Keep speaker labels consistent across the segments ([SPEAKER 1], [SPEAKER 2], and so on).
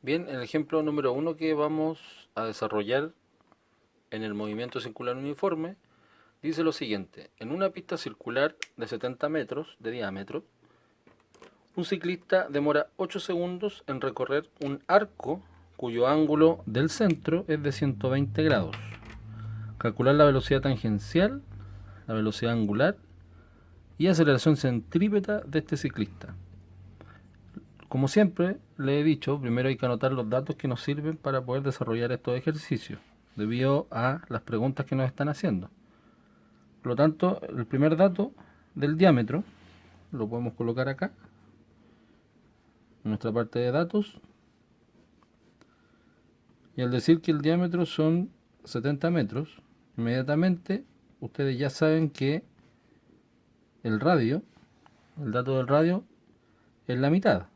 [SPEAKER 1] Bien, el ejemplo número uno que vamos a desarrollar en el movimiento circular uniforme dice lo siguiente. En una pista circular de 70 metros de diámetro, un ciclista demora 8 segundos en recorrer un arco cuyo ángulo del centro es de 120 grados. Calcular la velocidad tangencial, la velocidad angular y aceleración centrípeta de este ciclista. Como siempre le he dicho, primero hay que anotar los datos que nos sirven para poder desarrollar estos ejercicios, debido a las preguntas que nos están haciendo. Por lo tanto, el primer dato del diámetro lo podemos colocar acá, en nuestra parte de datos, y al decir que el diámetro son 70 metros, inmediatamente ustedes ya saben que el radio, el dato del radio, es la mitad.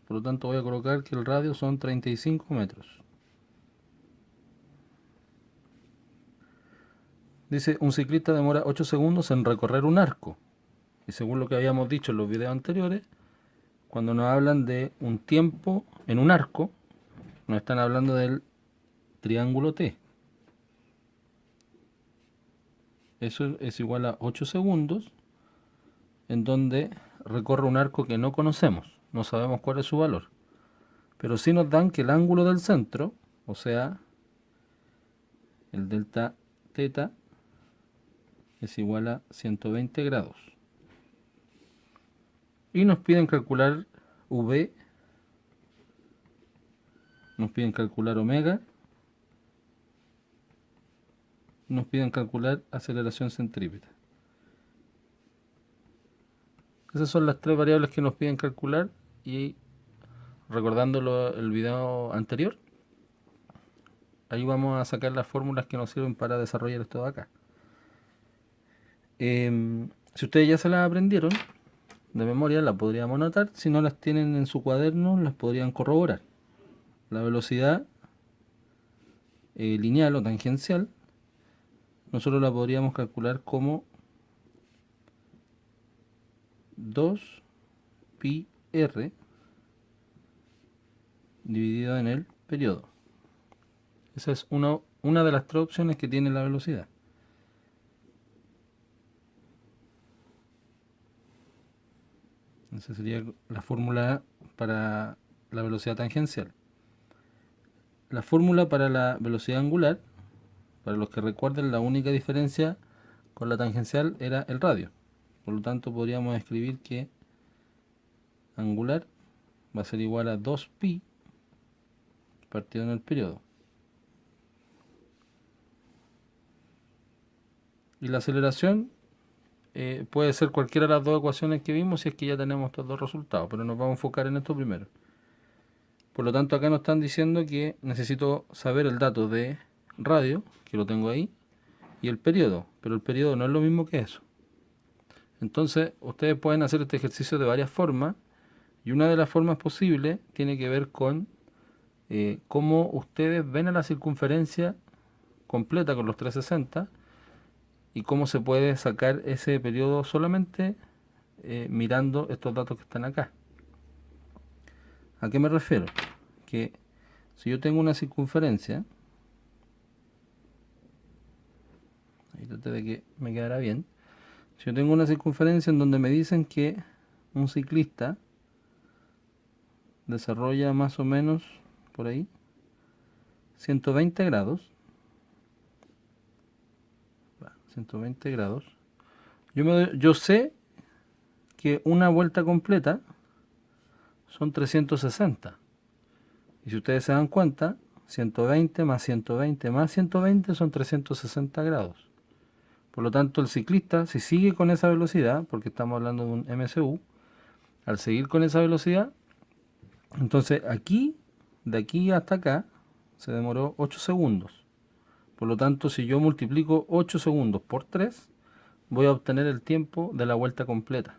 [SPEAKER 1] Por lo tanto voy a colocar que el radio son 35 metros. Dice, un ciclista demora 8 segundos en recorrer un arco. Y según lo que habíamos dicho en los videos anteriores, cuando nos hablan de un tiempo en un arco, nos están hablando del triángulo T. Eso es igual a 8 segundos en donde recorre un arco que no conocemos, no sabemos cuál es su valor. Pero sí nos dan que el ángulo del centro, o sea, el delta teta, es igual a 120 grados. Y nos piden calcular V, nos piden calcular omega, nos piden calcular aceleración centrípeta. Esas son las tres variables que nos piden calcular y recordando el video anterior, ahí vamos a sacar las fórmulas que nos sirven para desarrollar esto de acá. Si ustedes ya se las aprendieron de memoria, las podríamos anotar. Si no las tienen en su cuaderno, las podrían corroborar. La velocidad lineal o tangencial, nosotros la podríamos calcular como 2 pi r dividido en el periodo. Esa es una de las tres opciones que tiene la velocidad. Esa sería la fórmula para la velocidad tangencial. La fórmula para la velocidad angular, para los que recuerden, la única diferencia con la tangencial era el radio. Por lo tanto, podríamos escribir que angular va a ser igual a 2pi partido en el periodo. Y la aceleración puede ser cualquiera de las dos ecuaciones que vimos si es que ya tenemos estos dos resultados, pero nos vamos a enfocar en esto primero. Por lo tanto, acá nos están diciendo que necesito saber el dato de radio, que lo tengo ahí, y el periodo, pero el periodo no es lo mismo que eso. Entonces, ustedes pueden hacer este ejercicio de varias formas, y una de las formas posibles tiene que ver con cómo ustedes ven a la circunferencia completa con los 360 y cómo se puede sacar ese periodo solamente mirando estos datos que están acá. ¿A qué me refiero? Que si yo tengo una circunferencia, ahí traté de que me quedara bien, si yo tengo una circunferencia en donde me dicen que un ciclista desarrolla más o menos por ahí 120 grados, 120 grados, yo sé que una vuelta completa son 360. Y si ustedes se dan cuenta, 120 más 120 más 120 son 360 grados. Por lo tanto, el ciclista, si sigue con esa velocidad, porque estamos hablando de un MCU, al seguir con esa velocidad, entonces aquí, de aquí hasta acá, se demoró 8 segundos. Por lo tanto, si yo multiplico 8 segundos por 3, voy a obtener el tiempo de la vuelta completa.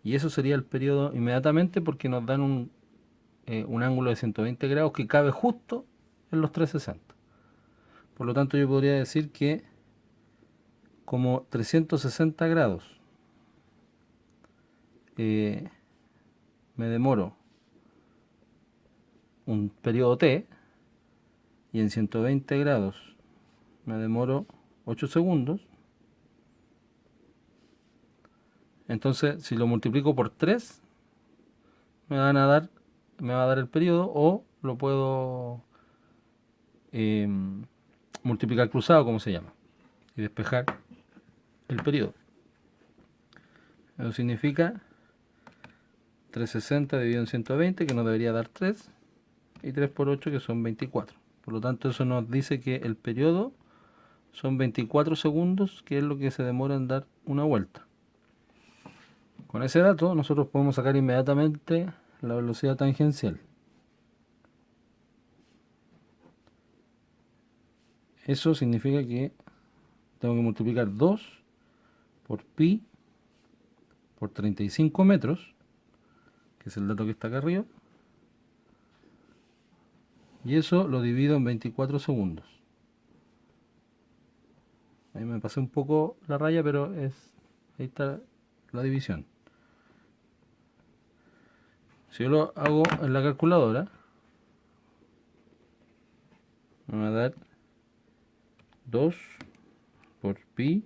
[SPEAKER 1] Y eso sería el periodo inmediatamente porque nos dan un ángulo de 120 grados que cabe justo en los 360. Por lo tanto, yo podría decir que como 360 grados me demoro un periodo t, y en 120 grados me demoro 8 segundos, entonces si lo multiplico por 3, me va a dar el periodo, o lo puedo multiplicar cruzado, como se llama, y despejar el periodo. Eso significa 360 dividido en 120, que nos debería dar 3, y 3 por 8, que son 24. Por lo tanto, eso nos dice que el periodo son 24 segundos, que es lo que se demora en dar una vuelta. Con ese dato nosotros podemos sacar inmediatamente la velocidad tangencial. Eso significa que tengo que multiplicar 2 por pi por 35 metros, que es el dato que está acá arriba, y eso lo divido en 24 segundos. Ahí me pasé un poco la raya, pero ahí está la división. Si yo lo hago en la calculadora, me va a dar 2 por pi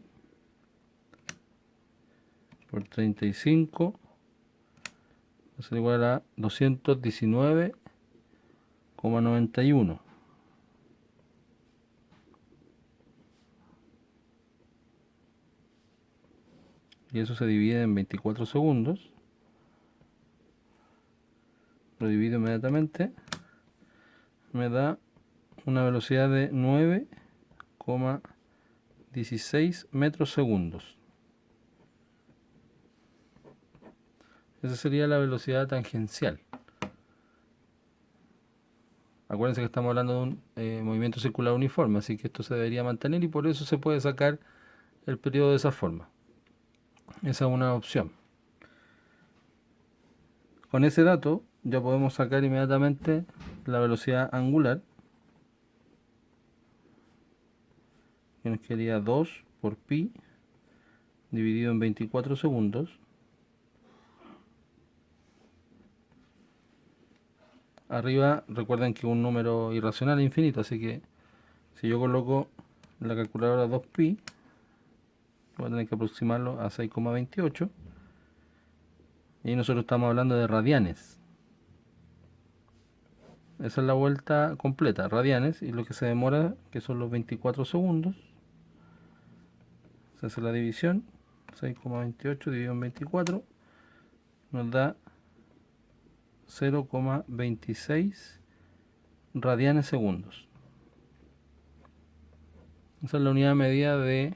[SPEAKER 1] por 35, va a ser igual a 219,91. Y eso se divide en 24 segundos. Lo divido inmediatamente. Me da una velocidad de 9,16 metros segundos. Esa sería la velocidad tangencial. Acuérdense que estamos hablando de un movimiento circular uniforme, así que esto se debería mantener, y por eso se puede sacar el periodo de esa forma. Esa es una opción. Con ese dato ya podemos sacar inmediatamente la velocidad angular, que nos quedaría 2 por pi dividido en 24 segundos. Arriba recuerden que es un número irracional e infinito, así que si yo coloco en la calculadora 2pi, voy a tener que aproximarlo a 6,28, y nosotros estamos hablando de radianes. Esa es la vuelta completa, radianes, y lo que se demora, que son los 24 segundos. Se hace la división, 6,28 dividido en 24 nos da 0,26 radianes segundos. Esa es la unidad de medida de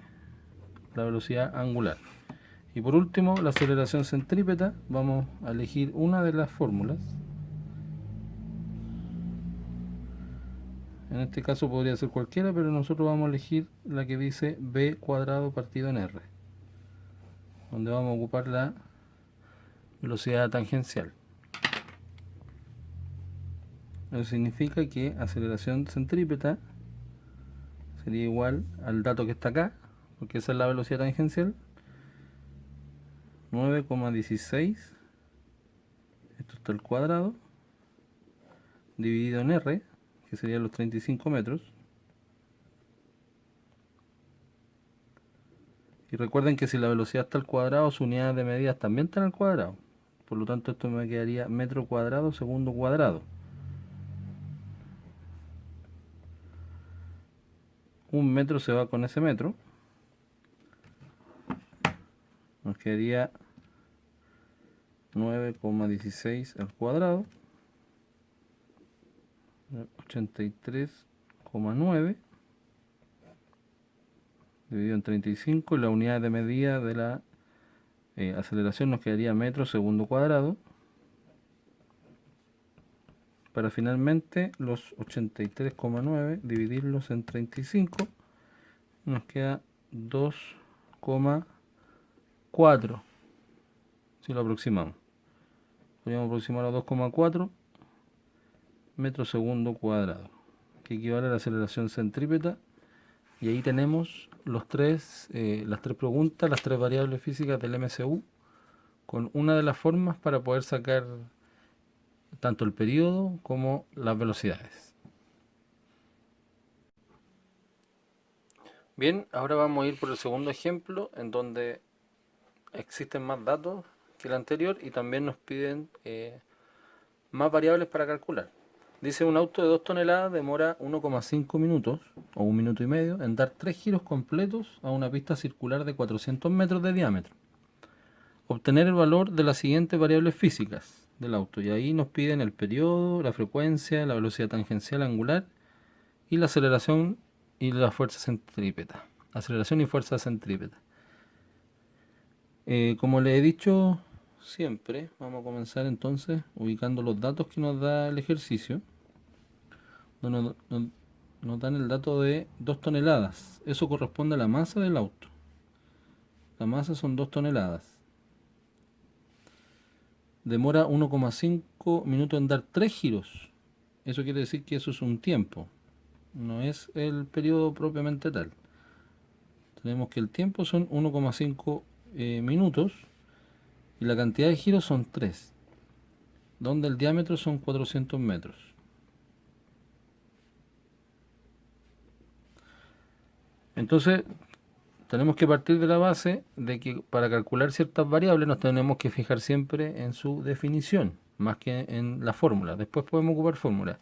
[SPEAKER 1] la velocidad angular. Y por último, la aceleración centrípeta. Vamos a elegir una de las fórmulas. En este caso podría ser cualquiera, pero nosotros vamos a elegir la que dice b cuadrado partido en r, donde vamos a ocupar la velocidad tangencial. Eso significa que aceleración centrípeta sería igual al dato que está acá, porque esa es la velocidad tangencial, 9,16, esto está al cuadrado, dividido en r, que serían los 35 metros. Y recuerden que si la velocidad está al cuadrado, sus unidades de medidas también están al cuadrado. Por lo tanto, esto me quedaría metro cuadrado segundo cuadrado. Un metro se va con ese metro. Nos quedaría 9,16 al cuadrado. 83,9 dividido en 35, y la unidad de medida de la aceleración nos quedaría metro segundo cuadrado, para finalmente los 83,9 dividirlos en 35, nos queda 2,4 si lo aproximamos. Podríamos aproximar a 2,4 metros segundo cuadrado, que equivale a la aceleración centrípeta. Y ahí tenemos las tres preguntas, las tres variables físicas del MCU, con una de las formas para poder sacar tanto el periodo como las velocidades. Bien, ahora vamos a ir por el segundo ejemplo, en donde existen más datos que el anterior y también nos piden más variables para calcular. Dice: un auto de 2 toneladas demora 1,5 minutos o 1 minuto y medio en dar 3 giros completos a una pista circular de 400 metros de diámetro. Obtener el valor de las siguientes variables físicas del auto. Y ahí nos piden el periodo, la frecuencia, la velocidad tangencial angular y la aceleración y la fuerza centrípeta. Aceleración y fuerza centrípeta. Como le he dicho siempre, vamos a comenzar entonces ubicando los datos que nos da el ejercicio. Nos dan el dato de 2 toneladas. Eso corresponde a la masa del auto. La masa son 2 toneladas. Demora 1,5 minutos en dar 3 giros. Eso quiere decir que eso es un tiempo. No es el periodo propiamente tal. Tenemos que el tiempo son 1,5 minutos y la cantidad de giros son 3, donde el diámetro son 400 metros. Entonces, tenemos que partir de la base de que para calcular ciertas variables nos tenemos que fijar siempre en su definición, más que en la fórmula. Después podemos ocupar fórmulas,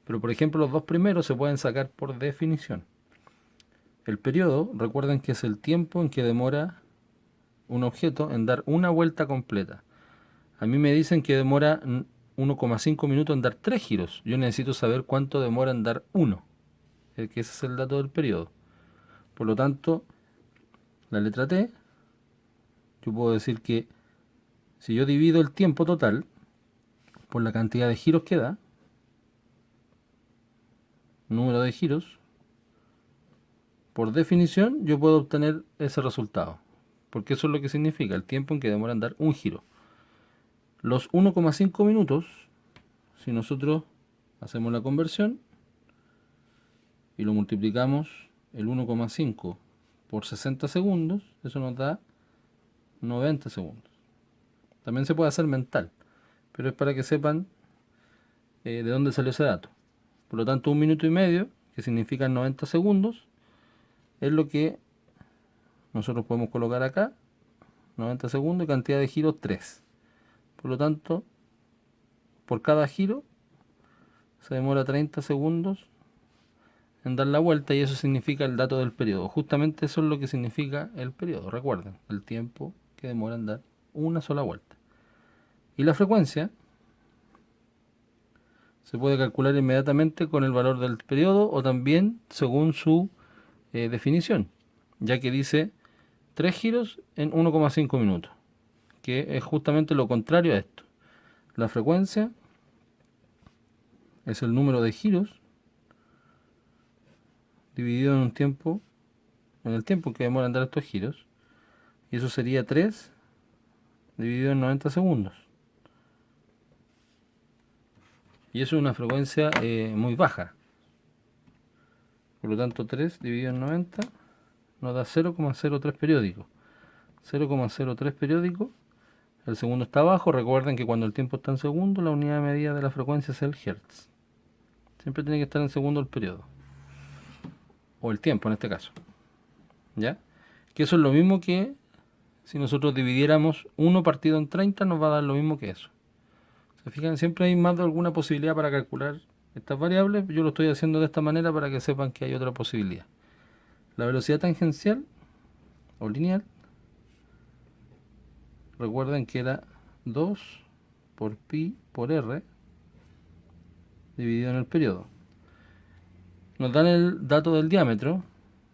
[SPEAKER 1] pero por ejemplo los dos primeros se pueden sacar por definición. El periodo, recuerden que es el tiempo en que demora un objeto en dar una vuelta completa. A mí me dicen que demora 1,5 minutos en dar 3 giros. Yo necesito saber cuánto demora en dar 1, que ese es el dato del periodo. Por lo tanto, la letra T, yo puedo decir que si yo divido el tiempo total por la cantidad de giros que da, número de giros, por definición yo puedo obtener ese resultado. Porque eso es lo que significa el tiempo en que demora en dar un giro. Los 1,5 minutos, si nosotros hacemos la conversión y lo multiplicamos el 1,5 por 60 segundos, eso nos da 90 segundos. También se puede hacer mental, pero es para que sepan de dónde salió ese dato. Por lo tanto, 1 minuto y medio, que significa 90 segundos, es lo que nosotros podemos colocar acá, 90 segundos y cantidad de giros 3. Por lo tanto, por cada giro se demora 30 segundos en dar la vuelta y eso significa el dato del periodo. Justamente eso es lo que significa el periodo, recuerden, el tiempo que demora en dar una sola vuelta. Y la frecuencia se puede calcular inmediatamente con el valor del periodo o también según su definición, ya que dice 3 giros en 1,5 minutos, que es justamente lo contrario a esto. La frecuencia es el número de giros dividido en el tiempo que demora en dar estos giros, y eso sería 3 dividido en 90 segundos. Y eso es una frecuencia muy baja. Por lo tanto, 3 dividido en 90 nos da 0,03 periódicos. 0,03 periódicos. El segundo está abajo. Recuerden que cuando el tiempo está en segundo, la unidad de medida de la frecuencia es el hertz. Siempre tiene que estar en segundo el periodo. O el tiempo en este caso. ¿Ya? Que eso es lo mismo que si nosotros dividiéramos 1 partido en 30, nos va a dar lo mismo que eso. ¿Se fijan? Siempre hay más de alguna posibilidad para calcular estas variables. Yo lo estoy haciendo de esta manera para que sepan que hay otra posibilidad. La velocidad tangencial o lineal, recuerden que era 2 por pi por r dividido en el periodo. Nos dan el dato del diámetro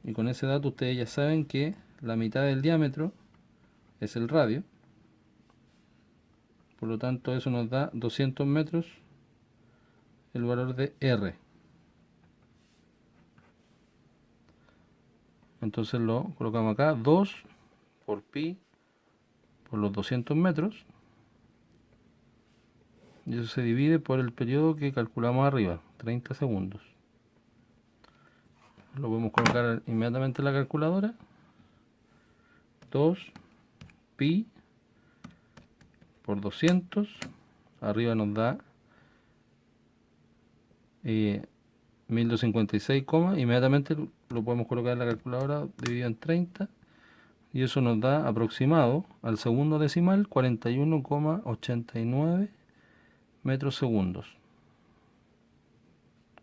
[SPEAKER 1] y con ese dato ustedes ya saben que la mitad del diámetro es el radio. Por lo tanto, eso nos da 200 metros el valor de r. Entonces lo colocamos acá, 2 por pi por los 200 metros. Y eso se divide por el periodo que calculamos arriba, 30 segundos. Lo podemos colocar inmediatamente en la calculadora. 2 pi por 200. Arriba nos da 1256, inmediatamente lo podemos colocar en la calculadora dividido en 30 y eso nos da aproximado al segundo decimal 41,89 metros segundos.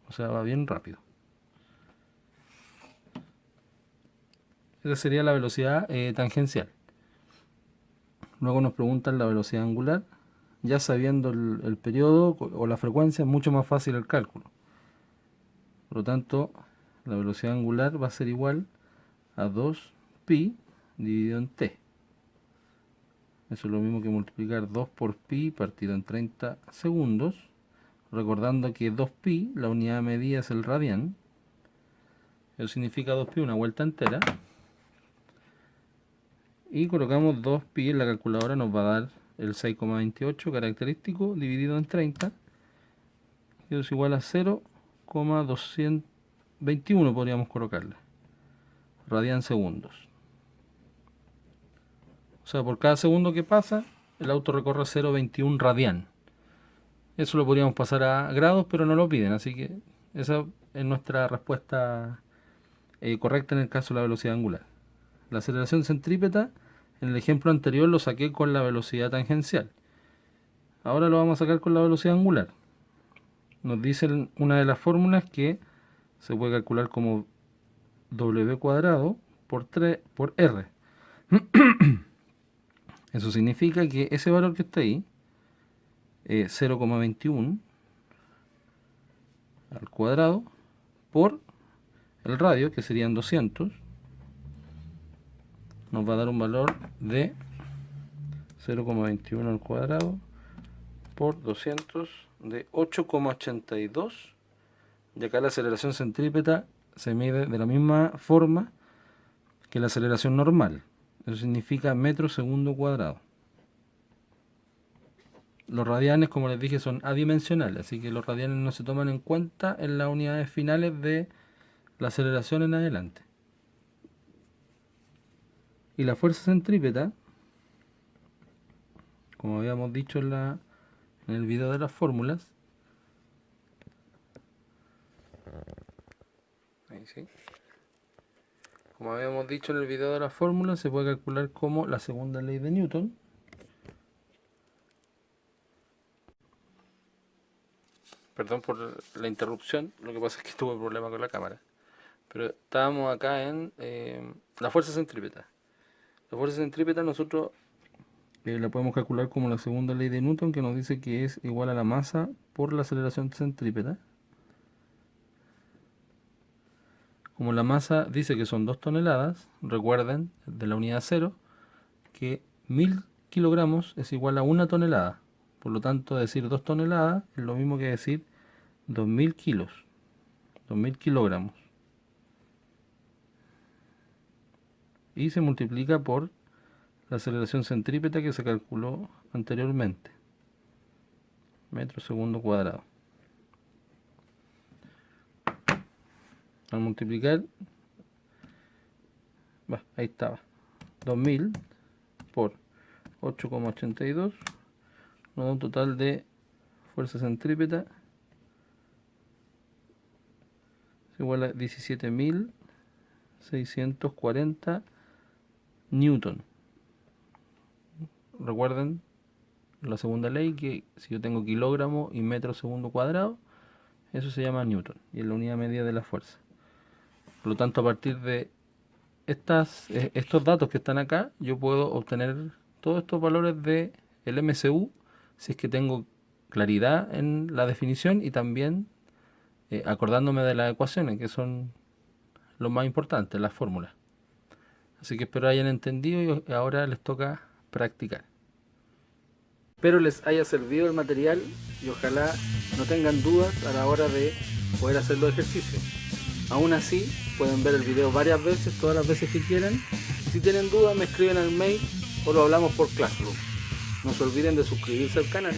[SPEAKER 1] O sea, va bien rápido. Esa sería la velocidad tangencial. Luego nos preguntan la velocidad angular. Ya sabiendo el periodo o la frecuencia es mucho más fácil el cálculo. Por lo tanto, la velocidad angular va a ser igual a 2pi dividido en t. Eso es lo mismo que multiplicar 2 por pi partido en 30 segundos. Recordando que 2pi, la unidad de medida es el radián. Eso significa 2pi, una vuelta entera. Y colocamos 2pi en la calculadora, nos va a dar el 6,28 característico dividido en 30. Y eso es igual a 0,221 podríamos colocarle. Radián segundos. O sea, por cada segundo que pasa, el auto recorre 0,21 radián. Eso lo podríamos pasar a grados, pero no lo piden. Así que esa es nuestra respuesta correcta en el caso de la velocidad angular. La aceleración centrípeta, en el ejemplo anterior lo saqué con la velocidad tangencial. Ahora lo vamos a sacar con la velocidad angular. Nos dice una de las fórmulas que se puede calcular como w cuadrado por r. Eso significa que ese valor que está ahí, 0,21 al cuadrado por el radio, que serían 200, nos va a dar un valor de 0,21 al cuadrado por 200 de 8,82. Y acá la aceleración centrípeta se mide de la misma forma que la aceleración normal. Eso significa metro segundo cuadrado. Los radianes, como les dije, son adimensionales, así que los radianes no se toman en cuenta en las unidades finales de la aceleración en adelante. Y la fuerza centrípeta, como habíamos dicho en el video de las fórmulas, ahí sí. Como habíamos dicho en el video de las fórmulas, se puede calcular como la segunda ley de Newton. Perdón por la interrupción, lo que pasa es que tuve un problema con la cámara. Pero estábamos acá en la fuerza centrípeta. La fuerza centrípeta nosotros la podemos calcular como la segunda ley de Newton, que nos dice que es igual a la masa por la aceleración centrípeta. Como la masa dice que son 2 toneladas, recuerden de la unidad 0 que 1000 kilogramos es igual a 1 tonelada. Por lo tanto, decir 2 toneladas es lo mismo que decir 2000 kilos, 2000 kilogramos. Y se multiplica por la aceleración centrípeta que se calculó anteriormente. Metro segundo cuadrado. Al multiplicar, ahí estaba, 2000 por 8,82, nos da un total de fuerza centrípeta es igual a 17.640 newton. Recuerden la segunda ley, que si yo tengo kilogramo y metro segundo cuadrado, eso se llama newton y es la unidad medida de la fuerza. Por lo tanto, a partir de estos datos que están acá, yo puedo obtener todos estos valores de el MCU si es que tengo claridad en la definición y también acordándome de las ecuaciones, que son lo más importante, las fórmulas. Así que espero hayan entendido y ahora les toca practicar. Espero les haya servido el material y ojalá no tengan dudas a la hora de poder hacer los ejercicios. Aún así, pueden ver el video varias veces, todas las veces que quieran. Si tienen dudas, me escriben al mail o lo hablamos por Classroom. No se olviden de suscribirse al canal.